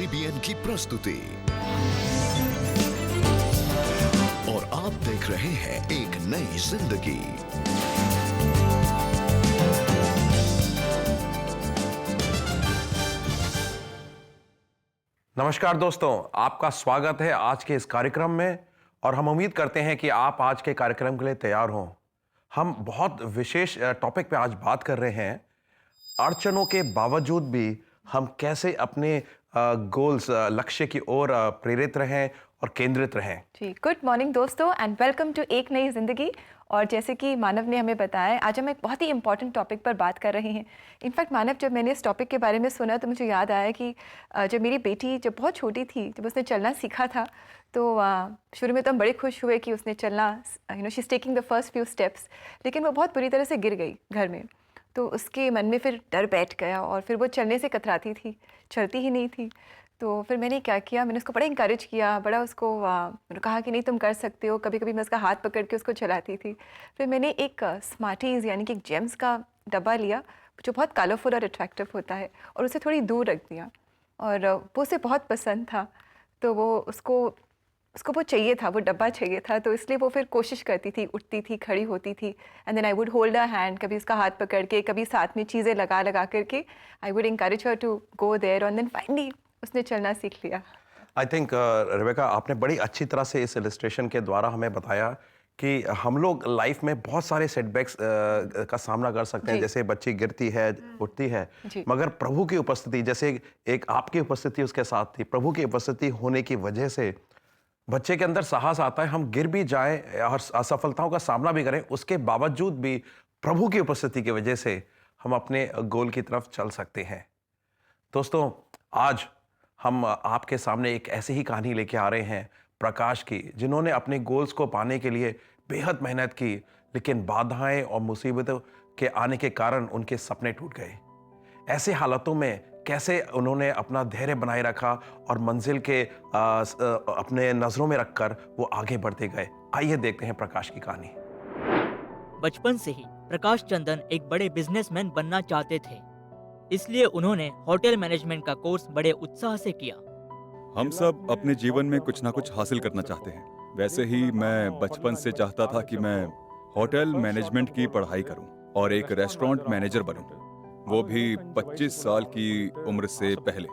CBN की प्रस्तुति और आप देख रहे हैं एक नई जिंदगी। नमस्कार दोस्तों, आपका स्वागत है आज के इस कार्यक्रम में और हम उम्मीद करते हैं कि आप आज के कार्यक्रम के लिए तैयार हों। हम बहुत विशेष टॉपिक पे आज बात कर रहे हैं। अड़चनों के बावजूद भी हम कैसे अपने गोल्स लक्ष्य की ओर प्रेरित रहें और केंद्रित रहें। जी, गुड मॉर्निंग दोस्तों एंड वेलकम टू एक नई ज़िंदगी। और जैसे कि मानव ने हमें बताया, आज हम एक बहुत ही इंपॉर्टेंट टॉपिक पर बात कर रहे हैं। इनफैक्ट मानव, जब मैंने इस टॉपिक के बारे में सुना तो मुझे याद आया कि जब मेरी बेटी जब बहुत छोटी थी, जब उसने चलना सीखा था, तो शुरू में तो हम बड़े खुश हुए कि उसने चलना, she is taking the first few steps. लेकिन वो बहुत बुरी तरह से गिर गई घर में, तो उसके मन में फिर डर बैठ गया और फिर वो चलने से कतराती थी, चलती ही नहीं थी। तो फिर मैंने क्या किया, मैंने उसको बड़ा इंकरेज किया, बड़ा उसको मैंने कहा कि नहीं तुम कर सकते हो। कभी कभी मैं उसका हाथ पकड़ के उसको चलाती थी। फिर मैंने एक स्मार्टीज़ यानी कि एक जेम्स का डब्बा लिया जो बहुत कलरफुल और अट्रैक्टिव होता है, और उसे थोड़ी दूर रख दिया। और वो उसे बहुत पसंद था, तो वो उसको वो चाहिए था, वो डब्बा चाहिए था। तो इसलिए वो फिर कोशिश करती थी, उठती थी, खड़ी होती थी, and then I would hold her hand, कभी उसका हाथ पकड़ के, कभी साथ में चीज़ें लगा लगा करके I would encourage her to go there, और देन फाइनली उसने चलना सीख लिया। आई थिंक रेबेका, आपने बड़ी अच्छी तरह से इस इलस्ट्रेशन के द्वारा हमें बताया कि हम लोग लाइफ में बहुत सारे सेटबैक्स का सामना कर सकते हैं। जैसे बच्ची गिरती है, उठती है, मगर प्रभु की उपस्थिति, जैसे एक आपकी उपस्थिति उसके साथ थी, प्रभु की उपस्थिति होने की वजह से बच्चे के अंदर साहस आता है। हम गिर भी जाएं और असफलताओं का सामना भी करें, उसके बावजूद भी प्रभु की उपस्थिति की वजह से हम अपने गोल की तरफ चल सकते हैं। दोस्तों, आज हम आपके सामने एक ऐसी ही कहानी लेके आ रहे हैं प्रकाश की, जिन्होंने अपने गोल्स को पाने के लिए बेहद मेहनत की, लेकिन बाधाएं और मुसीबतों के आने के कारण उनके सपने टूट गए। ऐसे हालातों में कैसे उन्होंने अपना धैर्य बनाए रखा और मंजिल के अपने नजरों में रखकर वो आगे बढ़ते गए। आइए देखते हैं प्रकाश की कहानी। बचपन से ही प्रकाश चंदन एक बड़े बिजनेसमैन बनना चाहते थे, इसलिए उन्होंने होटल मैनेजमेंट का कोर्स बड़े उत्साह से किया। हम सब अपने जीवन में कुछ ना कुछ हासिल करना चाहते हैं। वैसे ही मैं बचपन से चाहता था कि मैं होटल मैनेजमेंट की पढ़ाई करूं और एक रेस्टोरेंट मैनेजर बनूं, वो भी 25 साल की उम्र से पहले।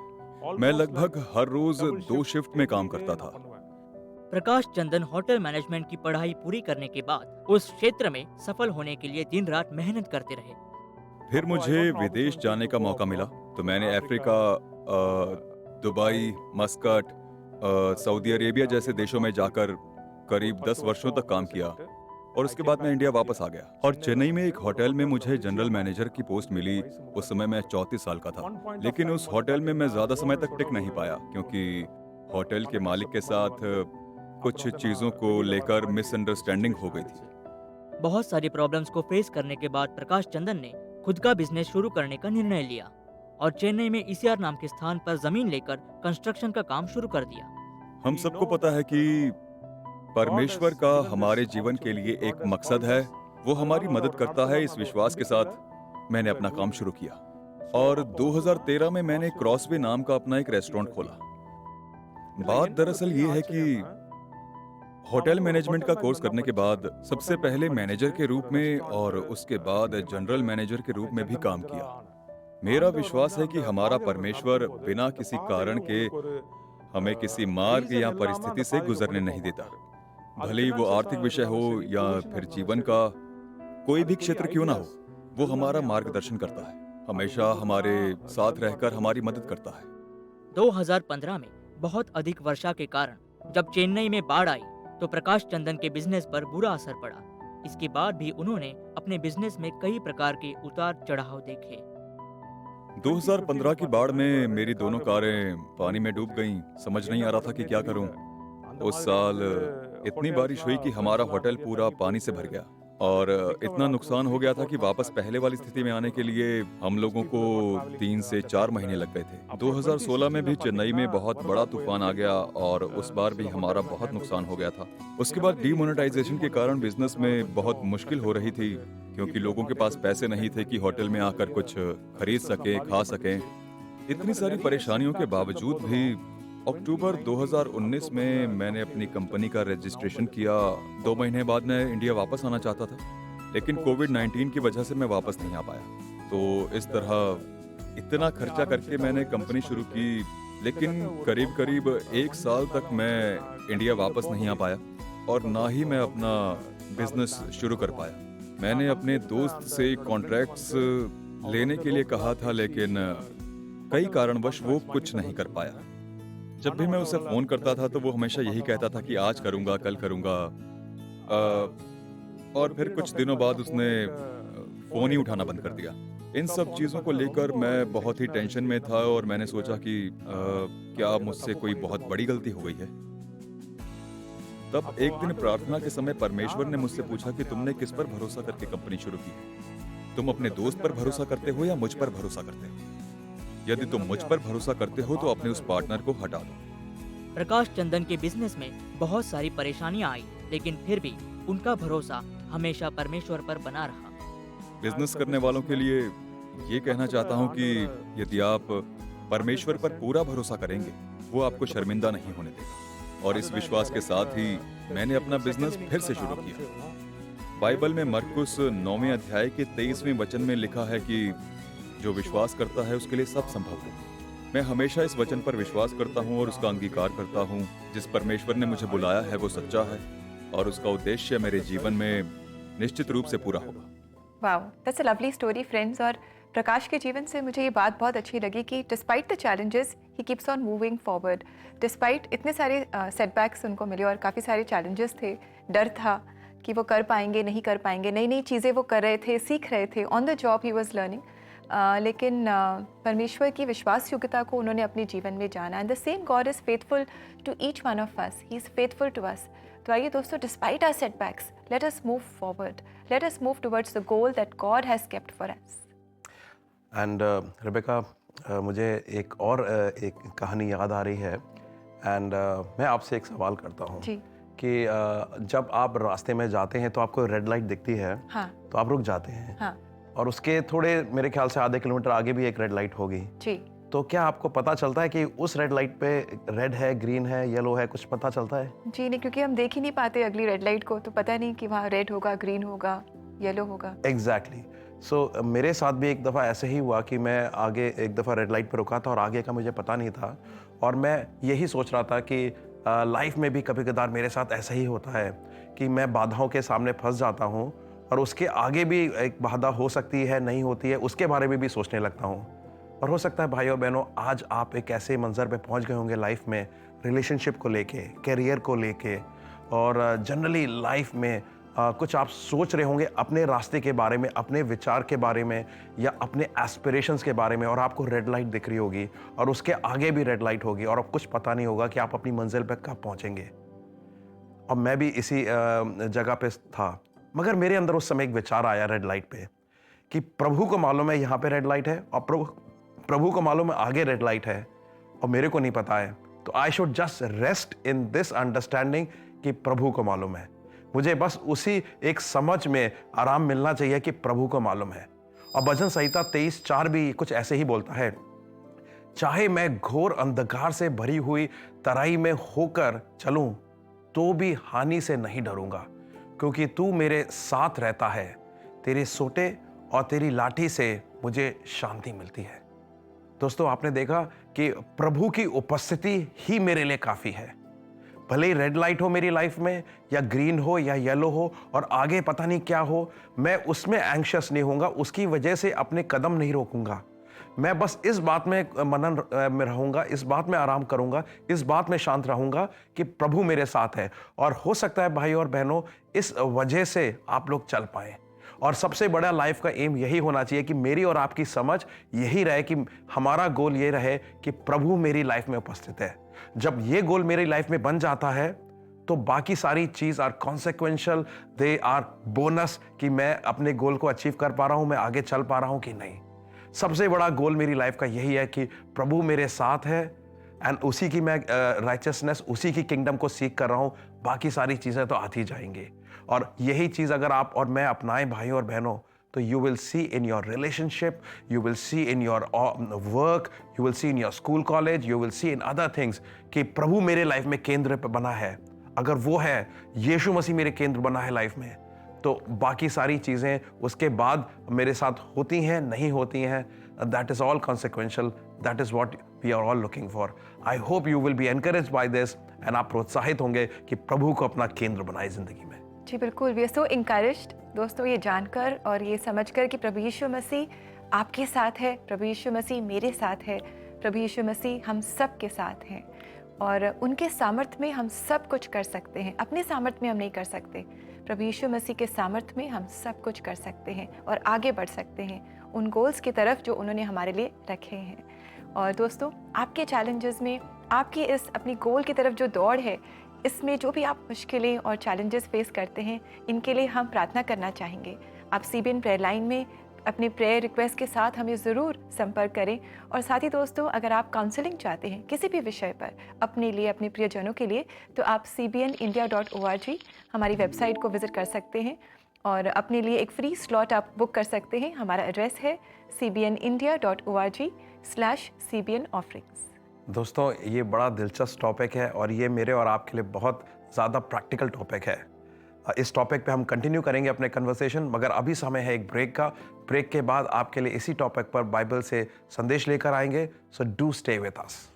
मैं लगभग हर रोज 2 शिफ्ट में काम करता था। प्रकाश चंदन होटल मैनेजमेंट की पढ़ाई पूरी करने के बाद उस क्षेत्र में सफल होने के लिए दिन रात मेहनत करते रहे। फिर मुझे विदेश जाने का मौका मिला, तो मैंने Africa, Dubai, Muscat, Saudi Arabia जैसे देशों में जाकर करीब 10 वर्षों तक काम किया, और उसके बाद मैं इंडिया वापस आ गया। और चेन्नई में एक होटल में मुझे जनरल मैनेजर की पोस्ट मिली। उस समय मैं 34 साल का था, लेकिन उस होटल में मैं ज्यादा समय तक टिक नहीं पाया, क्योंकि होटल के मालिक के साथ कुछ चीजों को लेकर मिसअंडरस्टैंडिंग हो गई थी। बहुत सारी प्रॉब्लम्स को फेस करने के बाद प्रकाश चंदन ने खुद का बिजनेस शुरू करने का निर्णय लिया और चेन्नई में ईसीआर नाम के स्थान पर जमीन लेकर कंस्ट्रक्शन का काम शुरू कर दिया। हम सबको पता है कि परमेश्वर का हमारे जीवन के लिए एक मकसद है, वो हमारी मदद करता है। इस विश्वास के साथ मैंने अपना काम शुरू किया और 2013 में मैंने क्रॉसवे नाम का अपना एक रेस्टोरेंट खोला। बात दरअसल ये है कि होटल मैनेजमेंट का कोर्स करने के बाद सबसे पहले मैनेजर के रूप में और उसके बाद जनरल मैनेजर के रूप में भी काम किया। मेरा विश्वास है कि हमारा परमेश्वर बिना किसी कारण के हमें किसी मार्ग या परिस्थिति से गुजरने नहीं देता। भले ही वो आर्थिक विषय हो या फिर जीवन का कोई भी क्षेत्र क्यों ना हो, वो हमारा मार्गदर्शन करता है, हमेशा हमारे साथ रहकर हमारी मदद करता है। 2015 में बहुत अधिक वर्षा के कारण जब चेन्नई में बाढ़ आई तो प्रकाश चंदन के बिजनेस पर बुरा असर पड़ा। इसके बाद भी उन्होंने अपने बिजनेस में कई प्रकार के उतार चढ़ाव देखे। 2015 की बाढ़ में मेरी दोनों कारें पानी में डूब गईं। समझ नहीं आ रहा था कि क्या करूं। उस साल इतनी बारिश हुई कि हमारा होटल पूरा पानी से भर गया और इतना नुकसान हो गया था कि वापस पहले वाली स्थिति में आने के लिए हम लोगों को 3 से 4 महीने लग गए थे। 2016 में भी चेन्नई में बहुत बड़ा तूफान आ गया और उस बार भी हमारा बहुत नुकसान हो गया था। उसके बाद डीमोनेटाइजेशन के कारण बिजनेस में बहुत मुश्किल हो रही थी, क्योंकि लोगों के पास पैसे नहीं थे कि होटल में आकर कुछ खरीद सकें, खा सकें। इतनी सारी परेशानियों के बावजूद भी अक्टूबर 2019 में मैंने अपनी कंपनी का रजिस्ट्रेशन किया। 2 महीने बाद मैं इंडिया वापस आना चाहता था, लेकिन कोविड-19 की वजह से मैं वापस नहीं आ पाया। तो इस तरह इतना खर्चा करके मैंने कंपनी शुरू की, लेकिन करीब करीब 1 साल तक मैं इंडिया वापस नहीं आ पाया और ना ही मैं अपना बिजनेस शुरू कर पाया। मैंने अपने दोस्त से कॉन्ट्रैक्ट्स लेने के लिए कहा था, लेकिन कई कारणवश वो कुछ नहीं कर पाया। जब भी मैं उसे फोन करता था तो वो हमेशा यही कहता था कि आज करूंगा, कल करूंगा, और फिर कुछ दिनों बाद उसने फोन ही उठाना बंद कर दिया। इन सब चीजों को लेकर मैं बहुत ही टेंशन में था और मैंने सोचा कि क्या मुझसे कोई बहुत बड़ी गलती हो गई है। तब एक दिन प्रार्थना के समय परमेश्वर ने मुझसे पूछा कि तुमने किस पर भरोसा करके कंपनी शुरू की? तुम अपने दोस्त पर भरोसा करते हो या मुझ पर भरोसा करते हो? यदि तुम मुझ पर भरोसा करते हो तो अपने उस पार्टनर को हटा दो। प्रकाश चंदन के बिजनेस में बहुत सारी परेशानियां आई, लेकिन फिर भी उनका भरोसा हमेशा परमेश्वर पर बना रहा। बिजनेस करने वालों के लिए ये कहना चाहता हूँ कि यदि आप परमेश्वर पर पूरा भरोसा करेंगे, वो आपको शर्मिंदा नहीं होने देगा। और इस विश्वास के साथ ही मैंने अपना बिजनेस फिर से शुरू किया। बाइबल में मरकुस 9वें अध्याय के 23वें वचन में लिखा है कि जो विश्वास करता है उसके लिए सब संभव है। मैं हमेशा इस वचन पर विश्वास करता हूँ और उसका अंगीकार करता हूँ। जिस परमेश्वर ने मुझे बुलाया है वो सच्चा है और उसका उद्देश्य मेरे जीवन में निश्चित रूप से पूरा होगा। Wow, that's a lovely story friends. और प्रकाश के जीवन से मुझे ये बात बहुत अच्छी लगी कि despite the challenges he keeps on moving forward. Despite इतने सारे सेटबैक्स उनको मिले और काफ़ी सारे चैलेंजेस थे, डर था कि वो कर पाएंगे नहीं कर पाएंगे, नई नई चीज़ें वो कर रहे थे, सीख रहे थे, on the job he was learning. लेकिन परमेश्वर की विश्वास योग्यता को उन्होंने अपने जीवन में जाना। And the same God is faithful to each one of us, he is faithful to us. तो आइए दोस्तों, despite our setbacks, let us move forward, let us move towards the goal that God has kept for us. And Rebecca, मुझे एक और एक कहानी याद आ रही है। एंड मैं आपसे एक सवाल करता हूँ जी। कि जब आप रास्ते में जाते हैं तो आपको रेड लाइट दिखती है, हाँ तो आप रुक जाते हैं, हाँ और उसके थोड़े मेरे ख्याल से आधे किलोमीटर आगे भी एक रेड लाइट होगी। जी। तो क्या आपको पता चलता है कि उस रेड लाइट पे रेड है, ग्रीन है, येलो है, कुछ पता चलता है? जी नहीं, क्योंकि हम देख ही नहीं पाते अगली रेड लाइट को, तो पता नहीं कि वहाँ रेड होगा, ग्रीन होगा, येलो होगा। एग्जैक्टली। सो मेरे साथ भी एक दफ़ा ऐसे ही हुआ कि मैं आगे एक दफ़ा रेड लाइट पे रुका था और आगे का मुझे पता नहीं था, और मैं यही सोच रहा था कि लाइफ में भी कभी कदार मेरे साथ ऐसा ही होता है कि मैं बाधाओं के सामने फंस जाता हूँ और उसके आगे भी एक बाधा हो सकती है, नहीं होती है, उसके बारे में भी सोचने लगता हूँ। और हो सकता है भाई और बहनों, आज आप एक ऐसे मंजर पे पहुँच गए होंगे लाइफ में, रिलेशनशिप को लेके, कैरियर को लेके, और जनरली लाइफ में कुछ आप सोच रहे होंगे अपने रास्ते के बारे में, अपने विचार के बारे में, या अपने एस्पिरेशंस के बारे में, और आपको रेड लाइट दिख रही होगी और उसके आगे भी रेड लाइट होगी और अब कुछ पता नहीं होगा कि आप अपनी मंजिल पे कब पहुंचेंगे। और मैं भी इसी जगह पे था, मगर मेरे अंदर उस समय एक विचार आया रेड लाइट पे कि प्रभु को मालूम है यहाँ पे रेड लाइट है, और प्रभु को मालूम है आगे रेड लाइट है, और मेरे को नहीं पता है। तो I should just rest in this understanding कि प्रभु को मालूम है। मुझे बस उसी एक समझ में आराम मिलना चाहिए कि प्रभु को मालूम है। और भजन संहिता 23:4 भी कुछ ऐसे ही बोलता है, चाहे मैं घोर अंधकार से भरी हुई तराई में होकर चलूं तो भी हानि से नहीं डरूंगा, क्योंकि तू मेरे साथ रहता है। तेरे सोटे और तेरी लाठी से मुझे शांति मिलती है। दोस्तों, आपने देखा कि प्रभु की उपस्थिति ही मेरे लिए काफी है। भले ही रेड लाइट हो मेरी लाइफ में, या ग्रीन हो या येलो हो, और आगे पता नहीं क्या हो, मैं उसमें एंग्शियस नहीं होऊंगा, उसकी वजह से अपने कदम नहीं रोकूंगा। मैं बस इस बात में मनन में रहूंगा, इस बात में आराम करूंगा, इस बात में शांत रहूंगा कि प्रभु मेरे साथ है। और हो सकता है भाई और बहनों, इस वजह से आप लोग चल पाए। और सबसे बड़ा लाइफ का एम यही होना चाहिए कि मेरी और आपकी समझ यही रहे कि हमारा गोल ये रहे कि प्रभु मेरी लाइफ में उपस्थित है। जब ये गोल मेरी लाइफ में बन जाता है तो बाकी सारी चीज are consequential, they are bonus, कि मैं अपने गोल को अचीव कर पा रहा हूं, मैं आगे चल पा रहा हूं कि नहीं। सबसे बड़ा गोल मेरी लाइफ का यही है कि प्रभु मेरे साथ है, एंड उसी की मैं राइचियसनेस, उसी की किंगडम को सीख कर रहा हूं। बाकी सारी चीजें तो आती जाएंगी। और यही चीज अगर आप और मैं अपनाएं भाई और बहनों, तो you will see in your relationship, you will see in your work, you will see in your school college, you will see in other things कि प्रभु मेरे लाइफ में केंद्र पे बना है। अगर वो है, यीशु मसीह मेरे केंद्र बना है लाइफ में, तो बाकी सारी चीज़ें उसके बाद मेरे साथ होती हैं, नहीं होती हैं, that is all consequential, that is what we are all looking for. I hope you will be encouraged by this and आप प्रोत्साहित होंगे कि प्रभु को अपना केंद्र बनाए जिंदगी में। जी बिल्कुल, वी आर सो इंकरेज्ड दोस्तों, ये जानकर और ये समझकर कि प्रभु यीशु मसीह आपके साथ है, प्रभु यीशु मसीह मेरे साथ है, प्रभु यीशु मसीह हम सब के साथ हैं और उनके सामर्थ्य में हम सब कुछ कर सकते हैं। अपने सामर्थ्य में हम नहीं कर सकते, प्रभु यीशु मसीह के सामर्थ्य में हम सब कुछ कर सकते हैं और आगे बढ़ सकते हैं उन गोल्स की तरफ जो उन्होंने हमारे लिए रखे हैं। और दोस्तों, आपके चैलेंजेस में, आपकी इस अपनी गोल की तरफ जो दौड़ है, इसमें जो भी आप मुश्किलें और चैलेंजेस फेस करते हैं, इनके लिए हम प्रार्थना करना चाहेंगे। आप CBN प्रेयर लाइन में अपने प्रेयर रिक्वेस्ट के साथ हमें ज़रूर संपर्क करें। और साथ ही दोस्तों, अगर आप काउंसलिंग चाहते हैं किसी भी विषय पर अपने लिए, अपने प्रियजनों के लिए, तो आप cbnindia.org हमारी वेबसाइट को विज़िट कर सकते हैं और अपने लिए एक फ्री स्लॉट आप बुक कर सकते हैं। हमारा एड्रेस है cbnindia.org/CBN offerings। दोस्तों, ये बड़ा दिलचस्प टॉपिक है और ये मेरे और आपके लिए बहुत ज़्यादा प्रैक्टिकल टॉपिक है। इस टॉपिक पे हम कंटिन्यू करेंगे अपने कन्वर्सेशन, मगर अभी समय है एक ब्रेक का। ब्रेक के बाद आपके लिए इसी टॉपिक पर बाइबल से संदेश लेकर आएंगे। So do stay with us.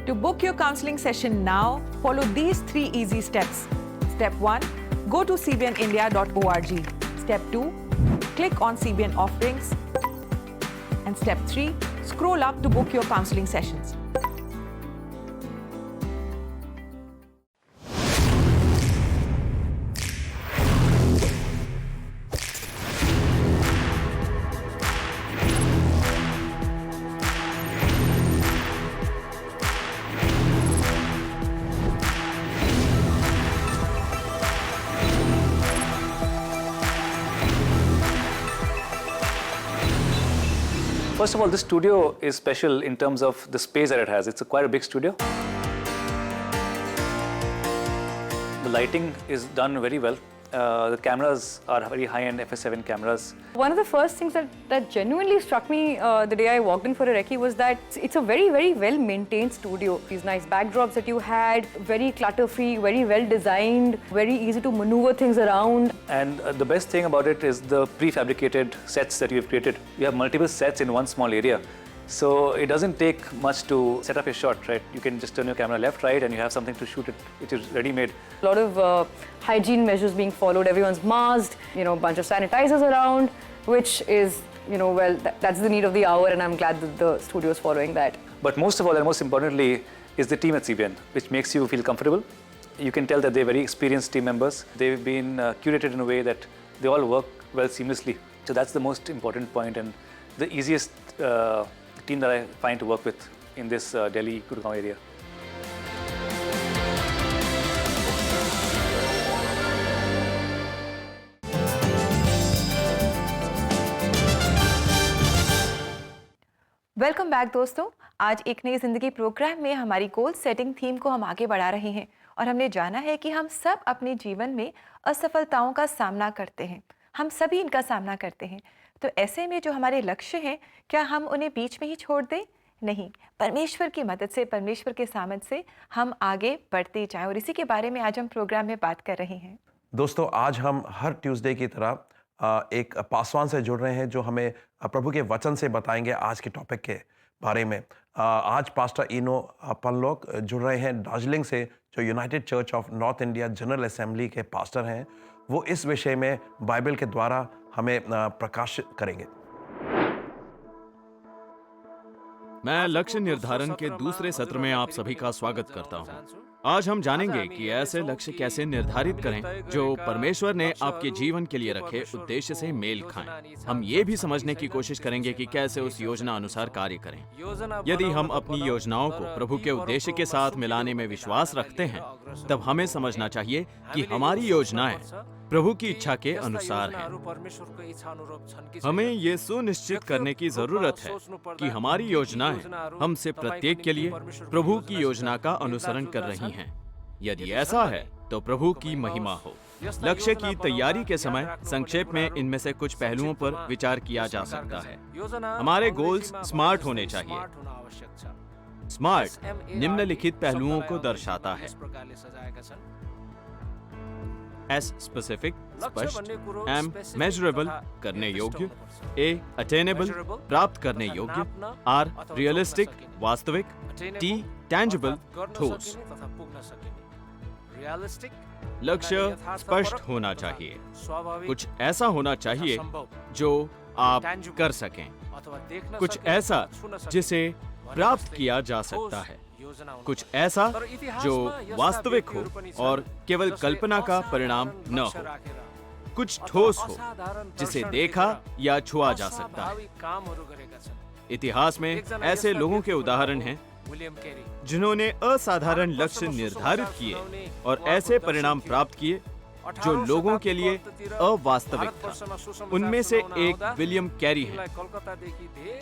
To book your counseling session now, follow these 3 easy steps. Step 1, go to cbnindia.org. Step 2, click on CBN offerings. And step 3, scroll up to book your counseling sessions. First of all, this studio is special in terms of the space that it has. It's quite a big studio. The lighting is done very well. The cameras are very high-end FS7 cameras. One of the first things that genuinely struck me the day I walked in for a recce was that it's a very, very well-maintained studio. These nice backdrops that you had, very clutter-free, very well-designed, very easy to maneuver things around. And the best thing about it is the prefabricated sets that you have created. You have multiple sets in one small area. So it doesn't take much to set up a shot, right? You can just turn your camera left, right, and you have something to shoot it, which is ready-made. A lot of hygiene measures being followed. Everyone's masked, a bunch of sanitizers around, which is, well, that's the need of the hour, and I'm glad that the studio is following that. But most of all, and most importantly, is the team at CBN, which makes you feel comfortable. You can tell that they're very experienced team members. They've been curated in a way that they all work well seamlessly. So that's the most important point and the easiest team that I find to work with in this Delhi Gurgaon area. Welcome back दोस्तों। आज एक नई जिंदगी programme में हमारी goal setting theme को हम आगे बढ़ा रहे हैं और हमने जाना है कि हम सब अपने जीवन में असफलताओं का सामना करते हैं। हम सभी इनका सामना करते हैं। तो ऐसे में जो हमारे लक्ष्य हैं, क्या हम उन्हें बीच में ही छोड़ दें? नहीं, परमेश्वर की मदद से, परमेश्वर के सामर्थ से हम आगे बढ़ते जाएं और इसी के बारे में आज हम प्रोग्राम में बात कर रहे हैं। दोस्तों, आज हम हर ट्यूसडे की तरह एक पासवान से जुड़ रहे हैं जो हमें प्रभु के वचन से बताएंगे आज के टॉपिक के बारे में। आज पास्टर इनो पनलोक जुड़ रहे हैं दार्जिलिंग से, जो United church of north India general assembly के पास्टर हैं। वो इस विषय में बाइबल के द्वारा हमें प्रकाशित करेंगे। मैं लक्ष्य निर्धारण के दूसरे सत्र में आप सभी का स्वागत करता हूं। आज हम जानेंगे कि ऐसे लक्ष्य कैसे निर्धारित करें जो परमेश्वर ने आपके जीवन के लिए रखे उद्देश्य से मेल खाएं। हम ये भी समझने की कोशिश करेंगे कि कैसे उस योजना अनुसार कार्य करें। यदि हम अपनी योजनाओं को प्रभु के उद्देश्य के साथ मिलाने में विश्वास रखते हैं, तब हमें समझना चाहिए कि हमारी योजनाएं प्रभु की इच्छा के अनुसार हैं। हमें ये सुनिश्चित करने की जरूरत है कि हमारी योजनाएं हमसे प्रत्येक के लिए प्रभु की योजना का अनुसरण कर रही हैं। यदि ऐसा है तो प्रभु की महिमा हो। लक्ष्य की तैयारी के समय संक्षेप में इनमें से कुछ पहलुओं पर विचार किया जा सकता है। हमारे गोल्स स्मार्ट होने चाहिए। स्मार्ट निम्नलिखित पहलुओं को दर्शाता है: एस स्पेसिफिक स्पष्ट, एम मेजरेबल करने योग्य, ए अटेनेबल प्राप्त करने योग्य, आर रियलिस्टिक वास्तविक, टी टैंजिबल ठोस। लक्ष्य स्पष्ट होना चाहिए। कुछ ऐसा होना चाहिए जो आप कर सकें, कुछ ऐसा जिसे प्राप्त किया जा सकता है, कुछ ऐसा जो वास्तविक हो और केवल कल्पना का परिणाम न हो, कुछ ठोस हो जिसे देखा या छुआ जा सकता है। इतिहास में ऐसे लोगों के उदाहरण हैं जिन्होंने असाधारण लक्ष्य निर्धारित किए और ऐसे परिणाम प्राप्त किए जो लोगों के लिए अवास्तविक था। उनमें से एक विलियम कैरी हैं,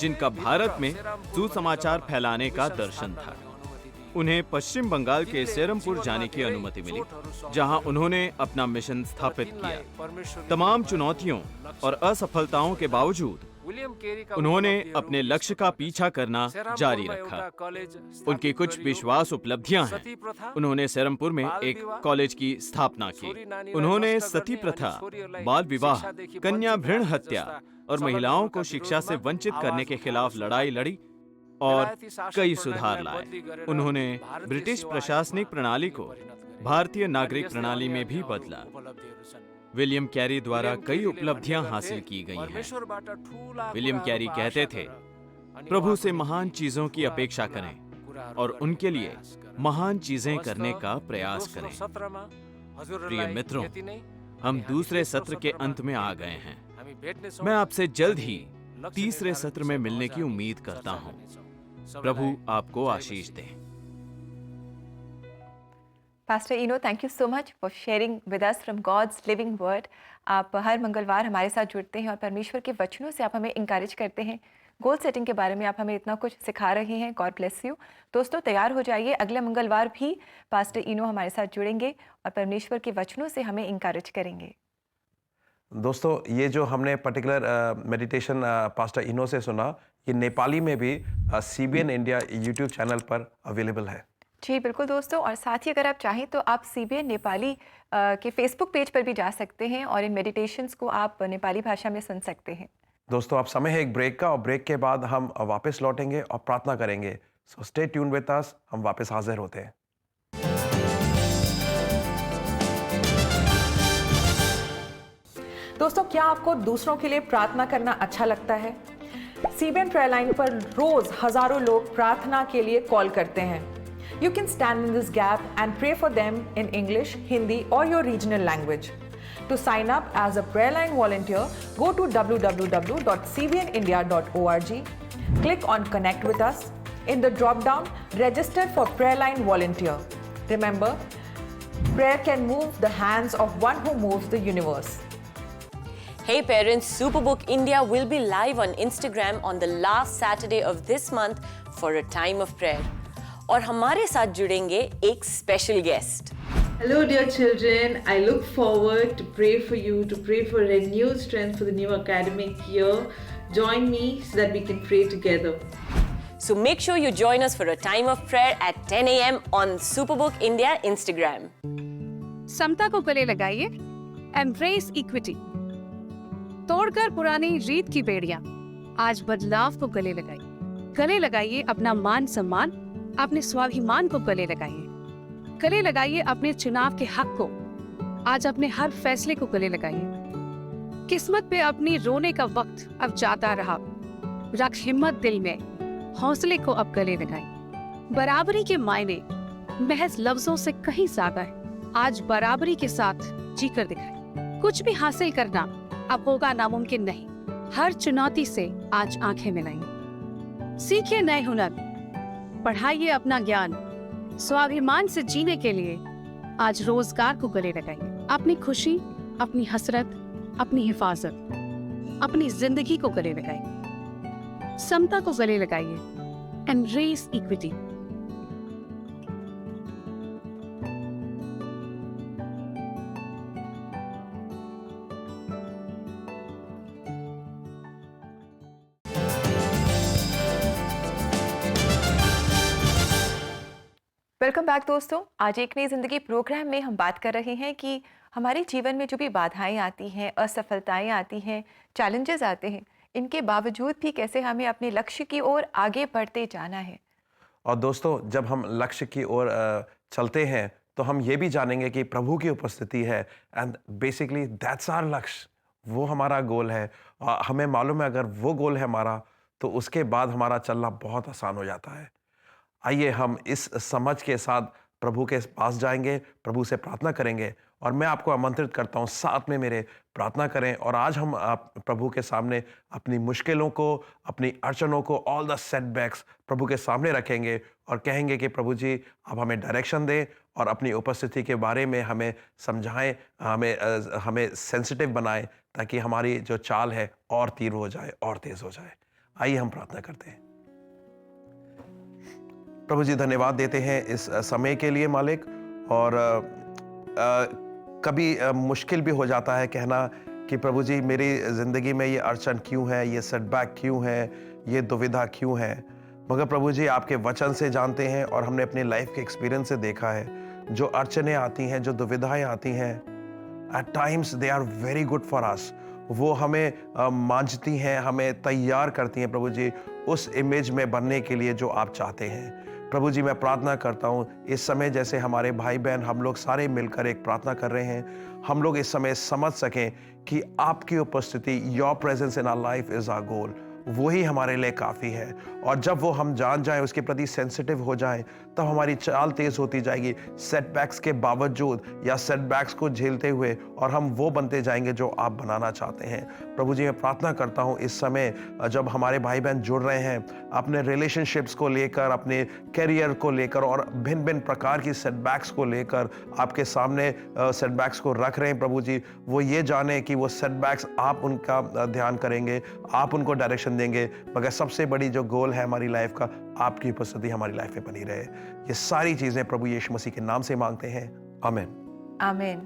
जिनका भारत में सुसमाचार फैलाने का दर्शन था। उन्हें पश्चिम बंगाल के सेरमपुर जाने की अनुमति मिली, जहां उन्होंने अपना मिशन स्थापित किया। तमाम चुनौतियों और असफलताओं के बावजूद उन्होंने अपने लक्ष्य का पीछा करना जारी रखा। उनकी कुछ विश्वास उपलब्धियां हैं। उन्होंने सेरमपुर में एक कॉलेज की स्थापना की। उन्होंने सती प्रथा, बाल विवाह, कन्या भ्रूण हत्या और महिलाओं को शिक्षा से वंचित करने के खिलाफ लड़ाई लड़ी और कई सुधार लाए। उन्होंने ब्रिटिश प्रशासनिक प्रणाली को भारतीय नागरिक प्रणाली में भी बदला। विलियम कैरी द्वारा कई उपलब्धियां हासिल की गई हैं। विलियम कैरी कहते थे, प्रभु से महान चीजों की अपेक्षा करें और उनके लिए महान चीजें करने का प्रयास करें। प्रिय मित्रों, हम दूसरे सत्र के अंत में आ गए हैं। मैं आपसे जल्द ही तीसरे सत्र में मिलने की उम्मीद करता हूं। प्रभु आपको आशीष दे। Pastor Eno, thank you so much for sharing with us from God's living word. आप हर मंगलवार हमारे साथ जुड़ते हैं और परमेश्वर के वचनों से आप हमें इंकरेज करते हैं। गोल सेटिंग के बारे में आप हमें इतना कुछ सिखा रहे हैं। God bless you. दोस्तों, तैयार हो जाइए, अगले मंगलवार भी पास्टर इनो हमारे साथ जुड़ेंगे और परमेश्वर के वचनों से हमें इंकरेज करेंगे। दोस्तों, ये जो हमने पर्टिकुलर मेडिटेशन पास्टर इनो से सुना, ये नेपाली में भी CBN इंडिया यूट्यूब चैनल पर अवेलेबल है। जी बिल्कुल दोस्तों, और साथ ही अगर आप चाहें तो आप CBN नेपाली के फेसबुक पेज पर भी जा सकते हैं और इन मेडिटेशंस को आप नेपाली भाषा में सुन सकते हैं। दोस्तों, अब समय है एक ब्रेक का, और ब्रेक के बाद हम वापस लौटेंगे और प्रार्थना करेंगे। So stay tune with us, हम वापस हाजिर होते हैं। दोस्तों, क्या आपको दूसरों के लिए प्रार्थना करना अच्छा लगता है? CBN प्रेयर लाइन पर रोज हजारों लोग प्रार्थना के लिए कॉल करते हैं। You can stand in this gap and pray for them in English, Hindi or your regional language. To sign up as a prayer line volunteer, go to www.cbnindia.org. Click on Connect with us. In the drop-down, register for prayer line volunteer. Remember, prayer can move the hands of one who moves the universe. Hey parents, Superbook India will be live on Instagram on the last Saturday of this month for a time of prayer. और हमारे साथ जुड़ेंगे एक special guest. Hello dear children, I look forward to pray for you, to pray for renewed strength for the new academic year. Join me so that we can pray together. So make sure you join us for a time of prayer at 10 a.m. on Superbook India Instagram. समता को गले लगाइए, embrace equity. तोड़कर पुरानी रीत की बेड़ियां, आज बदलाव को गले लगाइए। गले लगाइए अपना मान सम्मान, अपने स्वाभिमान को गले लगाइए। गले लगाइए अपने चुनाव के हक को, आज अपने हर फैसले को गले लगाइए। किस्मत पे अपनी रोने का वक्त अब जाता रहा, रख हिम्मत दिल में, हौसले को अब गले लगाइए। बराबरी के मायने महज लफ्जों से कहीं ज्यादा है, आज बराबरी के साथ जीकर दिखाइए। कुछ भी हासिल करना अब होगा नामुमकिन नहीं, हर चुनौती से आज आंखें मिलाइए। सीखिए नए हुनर, पढ़ाइए अपना ज्ञान, स्वाभिमान से जीने के लिए आज रोजगार को गले लगाइए। अपनी खुशी, अपनी हसरत, अपनी हिफाजत, अपनी जिंदगी को गले लगाइए। समता को गले लगाइए। Embrace equity. वेलकम बैक दोस्तों। आज एक नई ज़िंदगी प्रोग्राम में हम बात कर रहे हैं कि हमारे जीवन में जो भी बाधाएं आती हैं, असफलताएं आती हैं, चैलेंजेस आते हैं, इनके बावजूद भी कैसे हमें अपने लक्ष्य की ओर आगे बढ़ते जाना है। और दोस्तों, जब हम लक्ष्य की ओर चलते हैं तो हम ये भी जानेंगे कि प्रभु की उपस्थिति है एंड बेसिकली दैट्स आवर लक्ष्य, वो हमारा गोल है। हमें मालूम है अगर वो गोल है हमारा तो उसके बाद हमारा चलना बहुत आसान हो जाता है। आइए हम इस समझ के साथ प्रभु के पास जाएंगे, प्रभु से प्रार्थना करेंगे और मैं आपको आमंत्रित करता हूँ साथ में मेरे प्रार्थना करें। और आज हम प्रभु के सामने अपनी मुश्किलों को, अपनी अड़चनों को, ऑल द सेटबैक्स प्रभु के सामने रखेंगे और कहेंगे कि प्रभु जी आप हमें डायरेक्शन दें और अपनी उपस्थिति के बारे में हमें समझाएं, हमें सेंसिटिव बनाएं ताकि हमारी जो चाल है और तीव्र हो जाए और तेज हो जाए। आइए हम प्रार्थना करते हैं। प्रभु जी धन्यवाद देते हैं इस समय के लिए मालिक। और कभी मुश्किल भी हो जाता है कहना कि प्रभु जी मेरी ज़िंदगी में ये अड़चन क्यों है, ये सेटबैक क्यों है, ये दुविधा क्यों है। मगर प्रभु जी आपके वचन से जानते हैं और हमने अपने लाइफ के एक्सपीरियंस से देखा है, जो अड़चनें आती हैं, जो दुविधाएं आती हैं, at times they are very good for us. वो हमें मांझती हैं, हमें तैयार करती हैं प्रभु जी उस इमेज में बनने के लिए जो आप चाहते हैं। प्रभु जी मैं प्रार्थना करता हूँ इस समय जैसे हमारे भाई बहन हम लोग सारे मिलकर एक प्रार्थना कर रहे हैं, हम लोग इस समय समझ सकें कि आपकी उपस्थिति, your presence in our life is our goal, वही हमारे लिए काफ़ी है। और जब वो हम जान जाएं, उसके प्रति सेंसिटिव हो जाएं, तब हमारी चाल तेज़ होती जाएगी सेटबैक्स के बावजूद या सेटबैक्स को झेलते हुए, और हम वो बनते जाएंगे जो आप बनाना चाहते हैं। प्रभु जी मैं प्रार्थना करता हूँ इस समय जब हमारे भाई बहन जुड़ रहे हैं अपने रिलेशनशिप्स को लेकर, अपने कैरियर को लेकर और भिन्न भिन्न प्रकार की सेटबैक्स को लेकर आपके सामने सेटबैक्स को रख रहे हैं प्रभु जी, वो ये जाने कि वो सेटबैक्स आप उनका ध्यान करेंगे, आप उनको डायरेक्शन देंगे, मगर सबसे बड़ी जो गोल है हमारी लाइफ का, आपकी उपस्थिति हमारी लाइफ में बनी रहे। ये सारी चीजें प्रभु यीशु मसीह के नाम से मांगते हैं, आमीन। आमीन।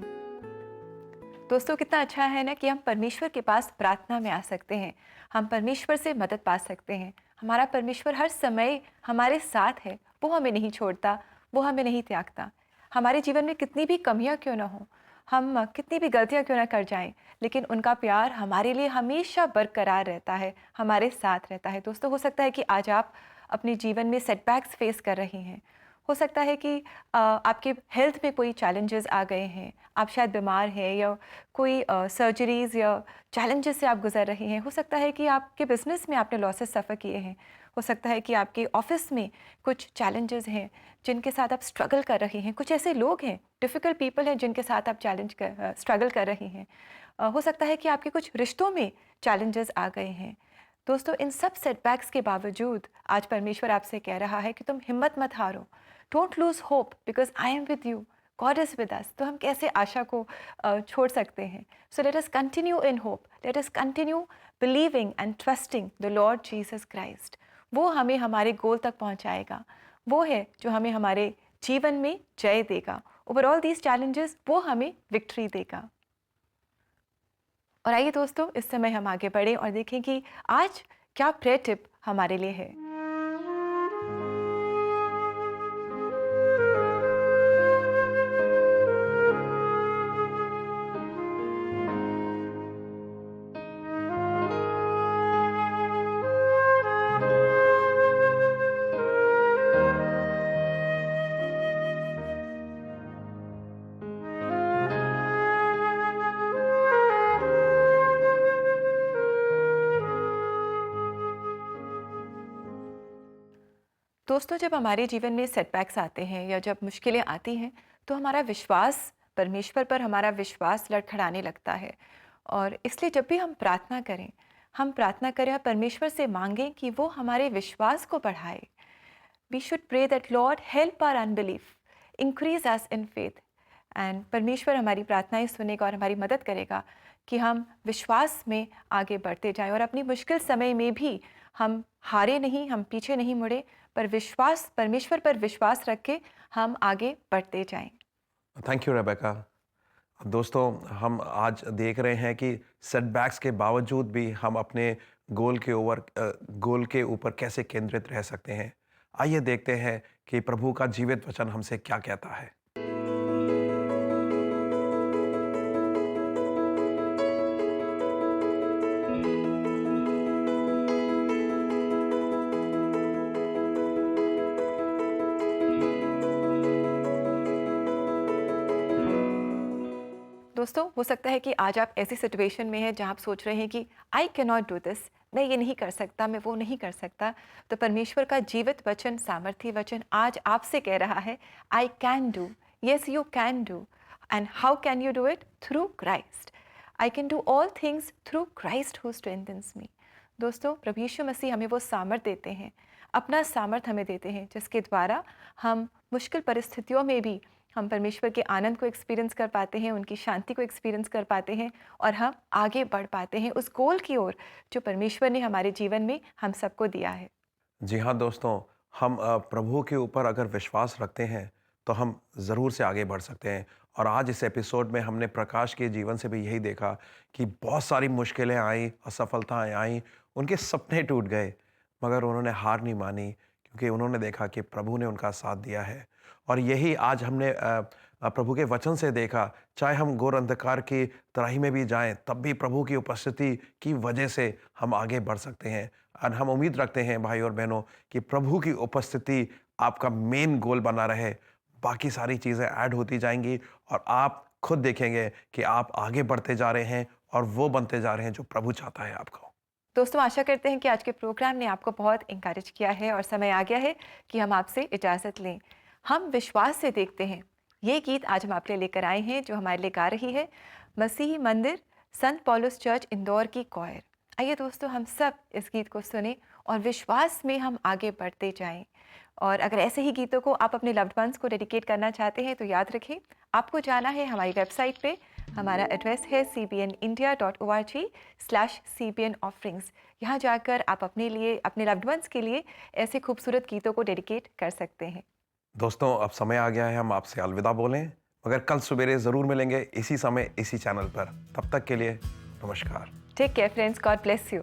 दोस्तों कितना अच्छा है ना कि हम परमेश्वर के पास प्रार्थना में आ सकते हैं, हम परमेश्वर से मदद पा सकते हैं। हमारा परमेश्वर हर समय हमारे साथ है, वो हमें नहीं छोड़ता, वो हमें नहीं त्यागता। हमारे जीवन में कितनी भी कमियां क्यों ना हो, हम कितनी भी गलतियां क्यों ना कर जाएं, लेकिन उनका प्यार हमारे लिए हमेशा बरकरार रहता है, हमारे साथ रहता है। दोस्तों हो सकता है कि आज आप अपने जीवन में सेटबैक्स फेस कर रही हैं, हो सकता है कि आपके हेल्थ में कोई चैलेंजेस आ गए हैं, आप शायद बीमार हैं या कोई सर्जरीज़ या चैलेंजेस से आप गुजर रही हैं। हो सकता है कि आपके बिजनेस में आपने लॉसेस सफ़र किए हैं, हो सकता है कि आपके ऑफिस में कुछ चैलेंजेस हैं जिनके साथ आप स्ट्रगल कर रही हैं, कुछ ऐसे लोग हैं, डिफ़िकल्ट पीपल हैं जिनके साथ आप स्ट्रगल कर रही हैं। हो सकता है कि आपके कुछ रिश्तों में चैलेंजेस आ गए हैं। दोस्तों इन सब सेटबैक्स के बावजूद आज परमेश्वर आपसे कह रहा है कि तुम हिम्मत मत हारो, don't lose hope because I am with you, God is with us. तो हम कैसे आशा को छोड़ सकते हैं? So let us continue in hope, let us continue believing and trusting the Lord Jesus Christ. वो हमें हमारे गोल तक पहुंचाएगा, वो है जो हमें हमारे जीवन में जय देगा ओवर ऑल दीज चैलेंजेस, वो हमें विक्ट्री देगा। और आइए दोस्तों इस समय हम आगे बढ़ें और देखें कि आज क्या प्रेयर टिप हमारे लिए है। दोस्तों जब हमारे जीवन में सेटबैक्स आते हैं या जब मुश्किलें आती हैं तो हमारा विश्वास परमेश्वर पर, हमारा विश्वास लड़खड़ाने लगता है। और इसलिए जब भी हम प्रार्थना करें और परमेश्वर से मांगें कि वो हमारे विश्वास को बढ़ाए। We should pray that Lord help our unbelief, increase us in faith. And परमेश्वर हमारी प्रार्थनाएं सुनेगा और हमारी मदद करेगा कि हम विश्वास में आगे बढ़ते जाएं और अपनी मुश्किल समय में भी हम हारे नहीं, हम पीछे नहीं मुड़े, पर परमेश्वर पर विश्वास रख के हम आगे बढ़ते जाएं। Thank you Rebecca. दोस्तों हम आज देख रहे हैं कि सेटबैक्स के बावजूद भी हम अपने गोल के ऊपर कैसे केंद्रित रह सकते हैं। आइए देखते हैं कि प्रभु का जीवित वचन हमसे क्या कहता है। दोस्तों, हो सकता है कि आज आप ऐसी सिचुएशन में हैं जहां आप सोच रहे हैं कि I can not do this, मैं ये नहीं कर सकता, मैं वो नहीं कर सकता। तो परमेश्वर का जीवित वचन, सामर्थी वचन आज आपसे कह रहा है, I can do, yes you can do. And how can you do it? Through Christ. I can do all things through Christ who strengthens me. दोस्तों, प्रभु यीशु मसीह हमें वो सामर्थ देते हैं, अपना सामर्थ हमें देते हैं, जिसके द्वारा हम मुश्किल परिस्थितियों में भी हम परमेश्वर के आनंद को एक्सपीरियंस कर पाते हैं, उनकी शांति को एक्सपीरियंस कर पाते हैं और हम आगे बढ़ पाते हैं उस गोल की ओर जो परमेश्वर ने हमारे जीवन में हम सबको दिया है। जी हाँ दोस्तों, हम प्रभु के ऊपर अगर विश्वास रखते हैं तो हम ज़रूर से आगे बढ़ सकते हैं। और आज इस एपिसोड में हमने प्रकाश के जीवन से भी यही देखा कि बहुत सारी मुश्किलें आई, असफलताएं आई, उनके सपने टूट गए, मगर उन्होंने हार नहीं मानी, क्योंकि उन्होंने देखा कि प्रभु ने उनका साथ दिया है। और यही आज हमने प्रभु के वचन से देखा, चाहे हम घोर अंधकार की तराही में भी जाएं, तब भी प्रभु की उपस्थिति की वजह से हम आगे बढ़ सकते हैं। और हम उम्मीद रखते हैं भाई और बहनों कि प्रभु की उपस्थिति आपका मेन गोल बना रहे, बाकी सारी चीज़ें ऐड होती जाएंगी और आप खुद देखेंगे कि आप आगे बढ़ते जा रहे हैं और वो बनते जा रहे हैं जो प्रभु चाहता है आपको। दोस्तों, आशा करते हैं कि आज के प्रोग्राम ने आपको बहुत इंकरेज किया है और समय आ गया है कि हम आपसे इजाज़त लें। हम विश्वास से देखते हैं, ये गीत आज हम आपके लिए लेकर आए हैं जो हमारे लिए गा रही है मसीही मंदिर संत पौलुस चर्च इंदौर की कॉयर। आइए दोस्तों, हम सब इस गीत को सुने और विश्वास में हम आगे बढ़ते जाएं। और अगर ऐसे ही गीतों को आप अपने लव्ड वंस को डेडिकेट करना चाहते हैं तो याद रखें, आपको जाना है हमारी वेबसाइट पे। हमारा एड्रेस है cbnindia.org/cbn offerings। यहाँ जाकर आप अपने लिए, अपने लव्ड वंस के लिए ऐसे खूबसूरत गीतों को डेडिकेट कर सकते हैं। दोस्तों, अब समय आ गया है हम आपसे अलविदा बोलें, मगर कल सवेरे ज़रूर मिलेंगे इसी समय, इसी चैनल पर। तब तक के लिए नमस्कार। Take care friends, God bless you.